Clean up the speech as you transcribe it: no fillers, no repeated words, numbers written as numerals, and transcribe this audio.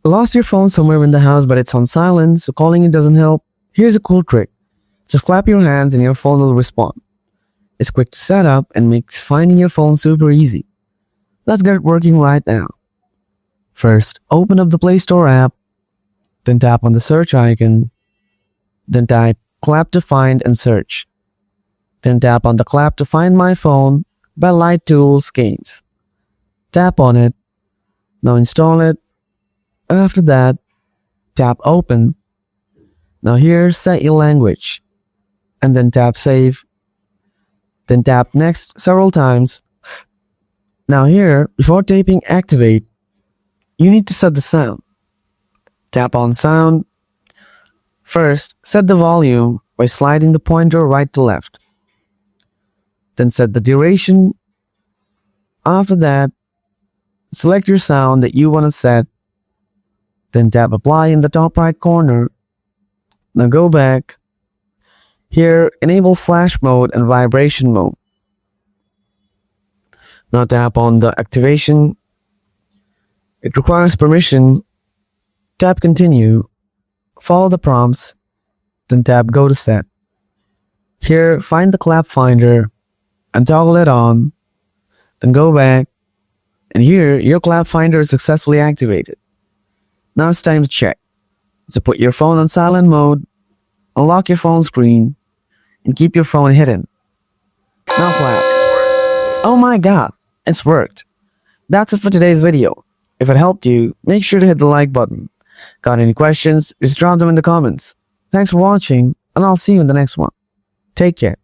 Lost your phone somewhere in the house but it's on silent, so calling it doesn't help? Here's a cool trick. Just clap your hands and your phone will respond. It's quick to set up and makes finding your phone super easy. Let's get it working right now. First, open up the Play Store app, then tap on the search icon, then type clap to find and search. Then tap on the clap to find my phone by Light Tools Games. Tap on it. Now install it. After that, tap open. Now here, set your language. And then tap save. Then tap next several times. Now here, before tapping activate, you need to set the sound. Tap on sound. First, set the volume by sliding the pointer right to left. Then set the duration. After that, select your sound that you want to set. Then tap apply in the top right corner. Now go back. Here, enable flash mode and vibration mode. Now tap on the activation. It requires permission. Tap continue. Follow the prompts. Then tap go to set. Here, find the clap finder and toggle it on. Then go back. And here, your clap finder is successfully activated. Now it's time to check. So put your phone on silent mode, unlock your phone screen, and keep your phone hidden. Now clap. Oh my god, it's worked. That's it for today's video. If it helped you, make sure to hit the like button. Got any questions? Just drop them in the comments. Thanks for watching, and I'll see you in the next one. Take care.